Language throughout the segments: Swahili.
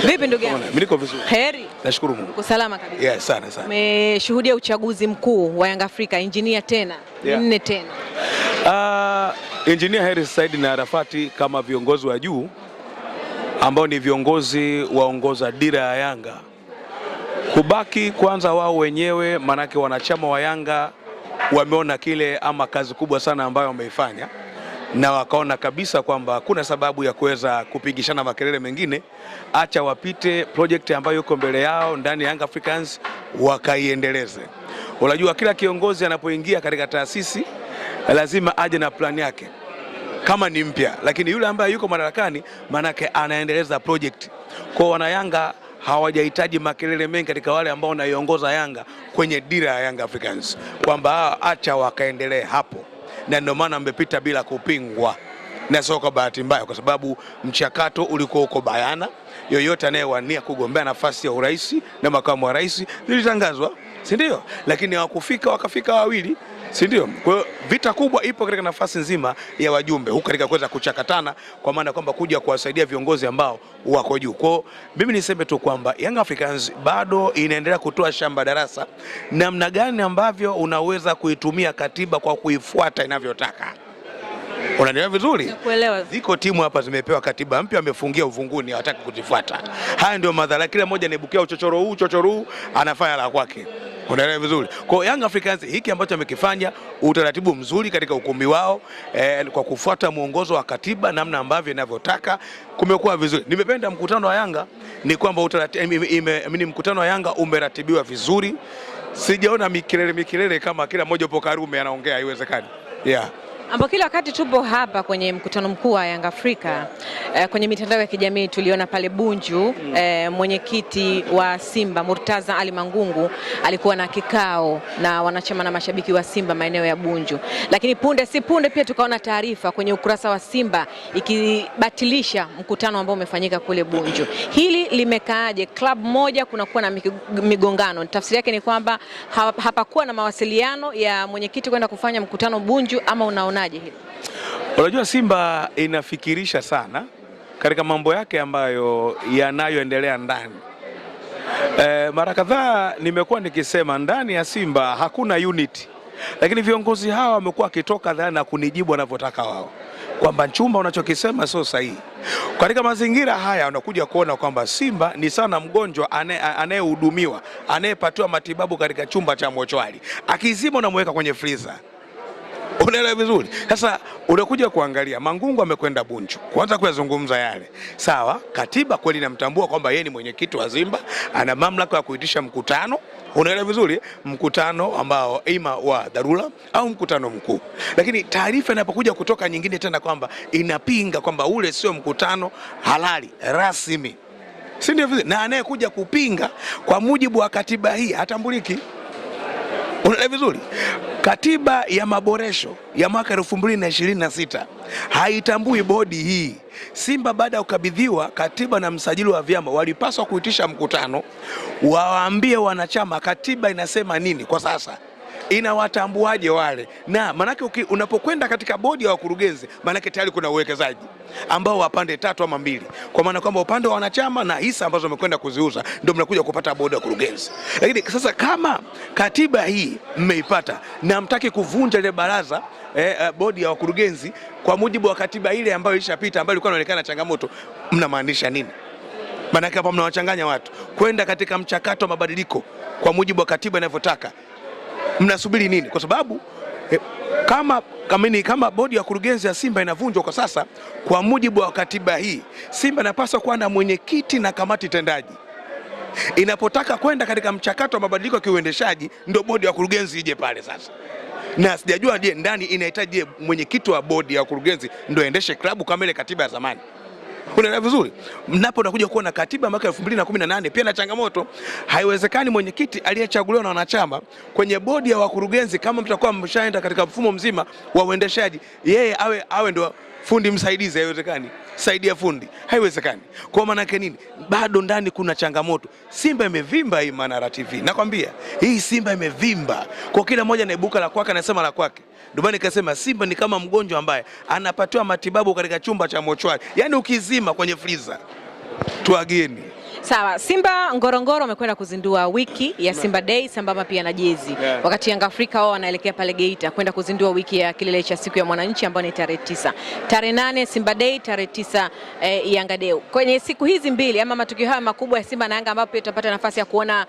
Vipi ndugu yangu? Mimi niko vizuri. Heri. Nashukuru Mungu. Uko salama kabisa? Yes, sana. Umeshuhudia uchaguzi mkuu wa Yanga Afrika, engineer tena, nne tena. Engineer Hersi Said na Arafati kama viongozi wa juu ambao ni viongozi waongoza dira ya Yanga. Kubaki kwanza wao wenyewe, manake wanachama wa Yanga wameona kile ama kazi kubwa sana ambayo wameifanya, na wakaona kabisa kwamba kuna sababu ya kuweza kupigishana makelele mengine, acha wapite project ambayo yuko mbele yao ndani ya Young Africans wakaiendeleze. Unajua kila kiongozi anapoingia katika taasisi lazima aje na plan yake kama ni mpya, lakini yule ambaye yuko madarakani manake anaendeleza project. Kwa wana Yanga hawajahitaji makelele mengi katika wale ambao wanaiongoza Yanga kwenye dira ya Young Africans, kwamba acha wakaendelee hapo, na ndio maana mmepita bila kupingwa, na sio kwa bahati mbaya, kwa sababu mchakato ulikuwa uko bayana. Yoyote anayewania kugombea nafasi ya urais na makamu wa rais zilitangazwa, si ndio? Lakini hawakufika, wakafika wawili, si ndio? Kwa hiyo vita kubwa ipo katika nafasi nzima ya wajumbe huko katika kuweza kuchakatana, kwa maana kwamba kuja kuwasaidia viongozi ambao wako juu. Kwa hiyo mimi niseme tu kwamba Young Africans bado inaendelea kutoa shamba darasa namna gani ambavyo unaweza kuitumia katiba kwa kuifuata inavyotaka. Unanielewa vizuri? Kuelewa. Ziko timu hapa zimepewa katiba mpya, wamefungia uvunguni, hawataka kuzifuata. Haya ndio madhara, kila mmoja anaibukia uchochoro huu anafanya la kwake. Unaelewa vizuri? Kwa Young Africans hiki ambacho amekifanya, utaratibu mzuri katika ukumbi wao, kwa kufuata muongozo wa katiba namna ambavyo inavyotaka, kumekuwa vizuri. Nimependa mkutano wa Yanga ni kwamba mkutano wa Yanga umeratibiwa vizuri. Sijaona mikilele kama kila mmoja upo Karume anaongea, haiwezekani. Ambapo kila wakati tupo hapa kwenye mkutano mkuu wa Yanga Afrika, kwenye mitandao ya kijamii tuliona pale Bunju, mwenyekiti wa Simba Murtaza Ali Mangungu alikuwa na kikao na wanachama na mashabiki wa Simba maeneo ya Bunju. Lakini punde si punde pia tukaona taarifa kwenye ukurasa wa Simba ikibatilisha mkutano ambao umefanyika kule Bunju. Hili limekaaje? Club moja kunakuwa na migongano. Tafsiri yake ni kwamba hapakuwa na mawasiliano ya mwenyekiti kwenda kufanya mkutano Bunju, ama unaonaje hili? Unajua Simba inafikirisha sana katika mambo yake ambayo yanayoendelea ndani. Mara kadhaa nimekuwa nikisema ndani ya Simba hakuna unity, lakini viongozi hawa wamekuwa kitoka dhana na kunijibu wanavyotaka wao, kwamba chumba unachokisema sio sahihi. Katika mazingira haya unakuja kuona kwamba Simba ni sana mgonjwa anayehudumiwa, anayepatiwa matibabu katika chumba cha mochwari, akizima unamweka kwenye freezer. Unaelewa vizuri? Sasa unakuja kuangalia Mangungu amekwenda Bunju kwanza kuyazungumza yale. Sawa, katiba kweli inamtambua kwamba yeye ni mwenyekiti wa Simba, ana mamlaka ya kuitisha mkutano. Unaelewa vizuri? Mkutano ambao ima wa dharura au mkutano mkuu. Lakini taarifa inapokuja kutoka nyingine tena kwamba inapinga kwamba ule sio mkutano halali rasmi, si ndio vizuri? Na anayekuja kupinga kwa mujibu wa katiba hii hatambuliki. Unaelewa vizuri? Katiba ya maboresho ya mwaka 2026 haitambui bodi hii. Simba baada ya kukabidhiwa katiba na msajili wa vyama walipaswa kuitisha mkutano, waambie wanachama katiba inasema nini kwa sasa, inawatambuaje wale. Na manake unapokwenda katika bodi ya wakurugenzi, manake tayari kuna uwekezaji ambao wa pande tatu ama mbili, kwa maana kwamba upande wa wanachama na hisa ambazo wamekwenda kuziuza ndio mnakuja kupata bodi ya wakurugenzi. Lakini sasa kama katiba hii mmeipata na mtaki kuvunja ile baraza bodi ya wakurugenzi kwa mujibu wa katiba ile ambayo ilishapita, ambayo ilikuwa inaonekana changamoto, mnamaanisha nini? Manake hapa mnawachanganya watu kwenda katika mchakato wa mabadiliko kwa mujibu wa katiba inavyotaka. Mnasubiri nini? Kwa sababu kama bodi ya kurugenzi ya Simba inavunjwa kwa sasa, kwa mujibu wa katiba hii, Simba inapaswa kuwa na mwenyekiti na kamati tendaji. Inapotaka kwenda katika mchakato wa mabadiliko ya kiuendeshaji, ndio bodi ya kurugenzi ije pale sasa. Na sijajua je, ndani inahitaji mwenyekiti wa bodi ya kurugenzi ndio aendeshe klabu kama ile katiba ya zamani. Unaelewa vizuri? Mnapo nakuja kuona katiba mwaka 2018 pia na changamoto. Haiwezekani mwenyekiti aliyechaguliwa na wanachama kwenye bodi ya wakurugenzi, kama mtakuwa mshaenda katika mfumo mzima wa uendeshaji, yeye awe ndo fundi msaidizi. Haiwezekani. Saidia fundi. Haiwezekani. Kwa maana yake nini? Bado ndani kuna changamoto. Simba imevimba hii Manara TV. Nakwambia, hii Simba imevimba. Kwa kila mmoja anaibuka la kwake, anasema la kwake. Ndio maana nikasema Simba ni kama mgonjwa ambaye anapatiwa matibabu katika chumba cha mochwari. Yaani ukizima kwenye freezer. Tuageni. Sawa, Simba Ngorongoro wamekwenda kuzindua wiki ya Simba Day sambamba pia na jezi. Wakati Yanga Afrika wao wanaelekea pale Geita kwenda kuzindua wiki ya kilele cha siku ya mwananchi ambayo ni tarehe 9. Tarehe 8 Simba Day, tarehe 9 Yanga Day. Kwenye siku hizi mbili ama matukio haya makubwa ya Simba na Yanga ambapo pia tutapata nafasi ya kuona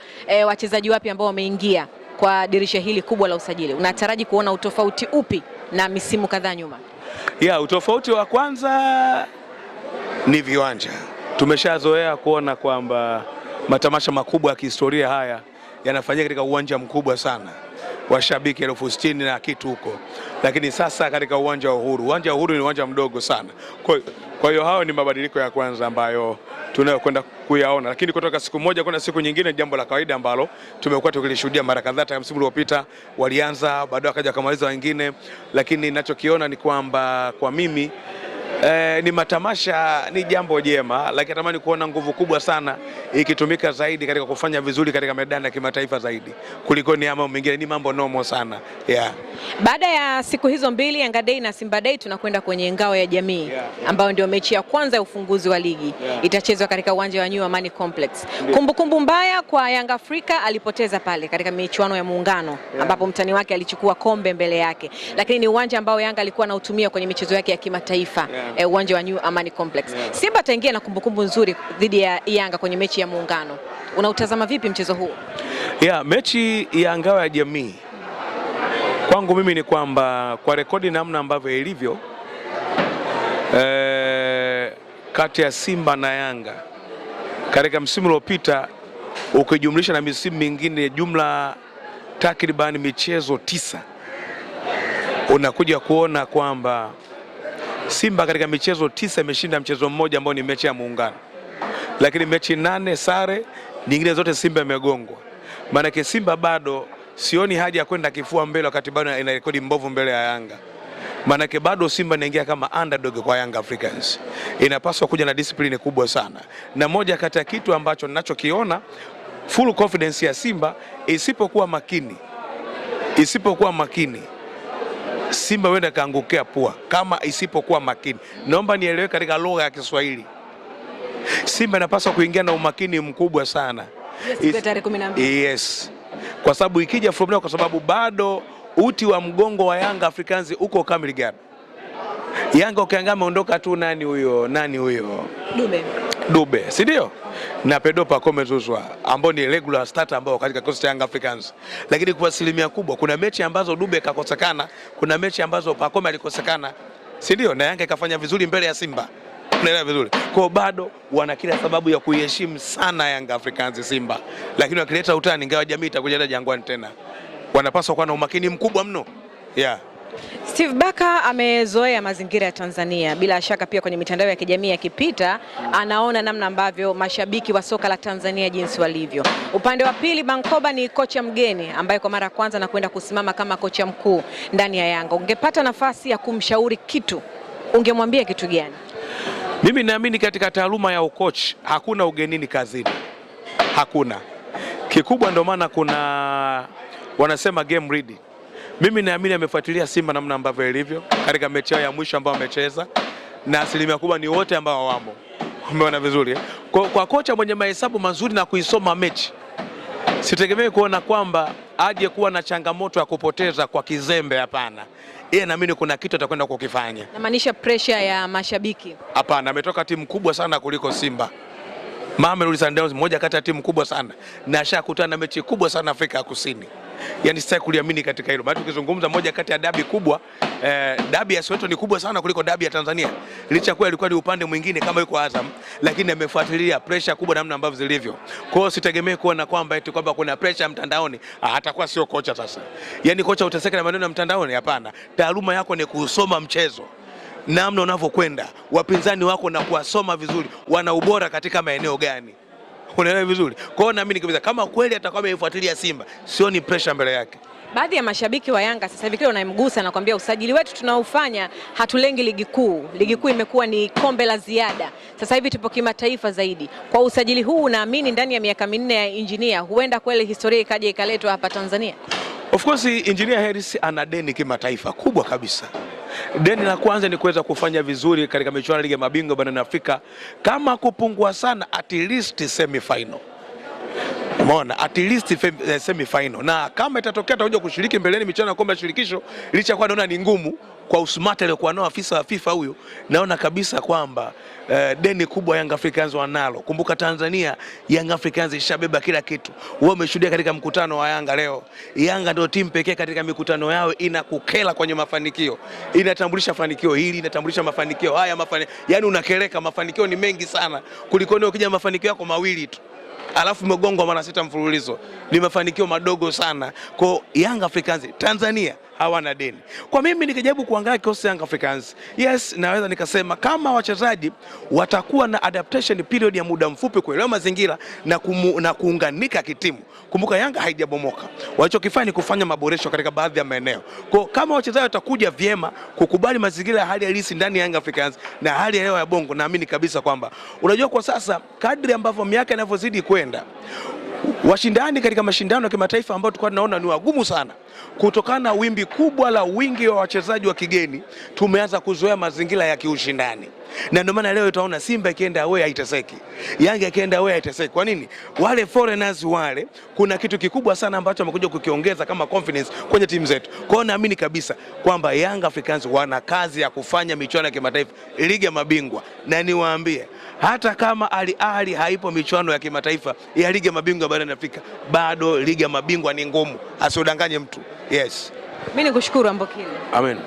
wachezaji wapi ambao wameingia kwa dirisha hili kubwa la usajili. Unataraji kuona utofauti upi na misimu kadhaa nyuma? Utofauti wa kwanza ni viwanja. Tumeshazoea kuona kwamba matamasha makubwa ya kihistoria haya yanafanyika katika uwanja mkubwa sana, washabiki 60,000 na kitu huko, lakini sasa katika uwanja wa Uhuru. Uwanja wa Uhuru ni uwanja mdogo sana. Kwa hiyo hao ni mabadiliko ya kwanza ambayo tunayokwenda kuyaona, lakini kutoka siku moja kwenda siku nyingine jambo la kawaida ambalo tumekuwa tukilishuhudia mara kadhaa. Tangu msimu uliopita walianza, baadaye wakaja kumaliza wengine, lakini ninachokiona ni kwamba kwa mimi ni matamasha ni jambo jema, lakini natamani kuona nguvu kubwa sana ikitumika zaidi katika kufanya vizuri katika medani ya kimataifa zaidi kuliko ni mambo mengine. Ni mambo nomo sana. Baada ya siku hizo mbili, Yanga Day na Simba Day, tunakwenda kwenye ngao ya jamii ambayo ndio mechi ya kwanza ya ufunguzi wa ligi. Itachezwa katika uwanja wa New Amani Complex. Kumbukumbu mbaya kwa Yanga Afrika, alipoteza pale katika michuano ya Muungano ambapo mtani wake alichukua kombe mbele yake, lakini ni uwanja ambao Yanga alikuwa anautumia kwenye michezo yake ya kimataifa. Uwanja wa New Amani Complex. Simba ataingia na kumbukumbu nzuri dhidi ya Yanga kwenye mechi ya Muungano. Unautazama vipi mchezo huu? Mechi ya ngao ya jamii kwangu mimi ni kwamba kwa rekodi namna ambavyo ilivyo kati ya Simba na Yanga katika msimu uliopita ukijumlisha na misimu mingine, jumla takriban michezo 9, unakuja kuona kwamba Simba katika michezo 9 imeshinda mchezo mmoja ambao ni mechi ya Muungano, lakini mechi 8 sare, nyingine zote Simba imegongwa. Maana Simba bado sioni haja ya kwenda kifua mbele wakati bado ina rekodi mbovu mbele ya Yanga. Maana bado Simba inaingia kama underdog kwa Young Africans. Inapaswa kuja na discipline kubwa sana. Na moja kati ya kitu ambacho ninachokiona full confidence ya Simba isipokuwa makini Simba wenda kaangukia pua kama isipokuwa makini. Naomba nielewe katika lugha ya Kiswahili. Simba inapaswa kuingia na umakini mkubwa sana. Yes. Kwa sababu ikija from now, kwa sababu bado uti wa mgongo wa Young Africans uko kamili gani. Yanga ukiangalia ameondoka tu nani huyo? Dube, si ndio? Na Pedro Pacome Zouzoua ambao ni regular starter ambao katika kikosi cha Young Africans. Lakini kwa asilimia kubwa kuna mechi ambazo Dube kakosekana, kuna mechi ambazo Pacome alikosekana, si ndio? Na Yanga ikafanya vizuri mbele ya Simba. Unaelewa vizuri. Kwa bado wana kila sababu ya kuiheshimu sana Young Africans Simba. Lakini wakileta utani ngao jamii itakuja Jangwani tena. Wanapaswa kuwa na umakini mkubwa mno. Steve Barker amezoea mazingira ya Tanzania. Bila shaka pia kwenye mitandao ya kijamii akipita anaona namna ambavyo mashabiki wa soka la Tanzania jinsi walivyo. Upande wa pili, Mankoba ni kocha mgeni ambaye kwa mara ya kwanza anakwenda kusimama kama kocha mkuu ndani ya Yanga. Ungepata nafasi ya kumshauri kitu, ungemwambia kitu gani? Mimi naamini katika taaluma ya ukoch hakuna ugenini kazini. Hakuna. Kikubwa ndio maana kuna wanasema game ready. Mimi naamini amefuatilia Simba namna ambavyo ilivyo katika mechi yao ya mwisho ambao wamecheza, na asilimia kubwa ni wote ambao wamo. Umeona vizuri. Kwa kocha mwenye mahesabu mazuri na kuisoma mechi, sitegemei kuona kwamba aje kuwa na changamoto ya kupoteza kwa kizembe, hapana. Yeye naamini kuna kitu atakwenda kukifanya. Namaanisha pressure ya mashabiki. Hapana, ametoka timu kubwa sana kuliko Simba. Mamelodi Sundowns moja kati ya timu kubwa sana na ashakutana na mechi kubwa sana Afrika ya Kusini. Yaani sitaki kuliamini katika hilo. Maana tukizungumza moja kati ya dabi kubwa, dabi ya Soweto ni kubwa sana kuliko dabi ya Tanzania. Licha kuwa ilikuwa ni upande mwingine kama yuko Azam, lakini amefuatilia pressure kubwa namna ambavyo zilivyo. Kwa hiyo sitegemee kuona kwamba eti kwamba kuna pressure mtandaoni, atakuwa sio kocha sasa. Yaani kocha utaseka na maneno ya mtandaoni, hapana. Taaluma yako ni kusoma mchezo. Namna unavyokwenda, wapinzani wako na kuwasoma vizuri, wana ubora katika maeneo gani. Unaelewa vizuri. Kwa hiyo naamini kabisa kama kweli atakuwa amefuatilia Simba, sio ni pressure mbele yake. Baadhi ya mashabiki wa Yanga sasa hivi kile unamgusa na kwambia usajili wetu tunaofanya hatulengi ligi kuu. Ligi kuu imekuwa ni kombe la ziada. Sasa hivi tupo kimataifa zaidi. Kwa usajili huu unaamini ndani ya miaka 4 ya engineer huenda kweli historia ikaje ikaletwa hapa Tanzania? Of course Engineer Hersi ana deni kimataifa kubwa kabisa. Deni la kwanza ni kuweza kufanya vizuri katika michuano ya ligi ya mabingwa barani Afrika, kama kupungua sana at least semi final. Umeona, at least semi final, na kama itatokea atakuja kushiriki mbeleni michuano ya kombe la shirikisho, licha kwa naona ni ngumu kwa usmart aliyokuwa nao afisa wa FIFA huyo, naona kabisa kwamba deni kubwa Young Africans wanalo. Kumbuka Tanzania, Young Africans ishabeba kila kitu. Wewe umeshuhudia katika mkutano wa Yanga leo, Yanga ndio timu pekee katika mikutano yao inakukela kwenye mafanikio, inatambulisha mafanikio hili, inatambulisha mafanikio haya, yani unakeleka, mafanikio ni mengi sana kuliko ni ukija mafanikio yako mawili tu alafu umegongwa mara 6 mfululizo, ni mafanikio madogo sana. Kwa Young Africans Tanzania hawana deni. Kwa mimi nikijaribu kuangalia kikosi Young Africans, yes, naweza nikasema kama wachezaji watakuwa na adaptation period ya muda mfupi kuelewa mazingira na kuunganika kitimu. Kumbuka Yanga haijabomoka. Walichokifanya ni kufanya maboresho katika baadhi ya maeneo. Kwa kama wachezaji watakuja vyema kukubali mazingira ya hali halisi ndani ya Young Africans na hali ya leo ya Bongo, naamini kabisa kwamba unajua kwa sasa kadri ambavyo miaka inavyozidi kwenda, washindani katika mashindano ya kimataifa ambayo tulikuwa tunaona ni wagumu sana kutokana na wimbi kubwa la wingi wa wachezaji wa kigeni, tumeanza kuzoea mazingira ya kiushindani. Na ndio maana leo utaona Simba ikienda away haiteseki, Yanga ikienda away haiteseki. Kwa nini? Wale foreigners wale, kuna kitu kikubwa sana ambacho wamekuja kukiongeza kama confidence kwenye timu zetu. Kwa hiyo naamini kabisa kwamba Young Africans wana kazi ya kufanya michuano ya kimataifa, ligi ya mabingwa. Na niwaambie, hata kama Al Ahly haipo michuano ya kimataifa ya ligi ya mabingwa barani Afrika, bado ligi ya mabingwa ni ngumu, asiudanganye mtu. Yes. Mimi nikushukuru Ambokile. Amen.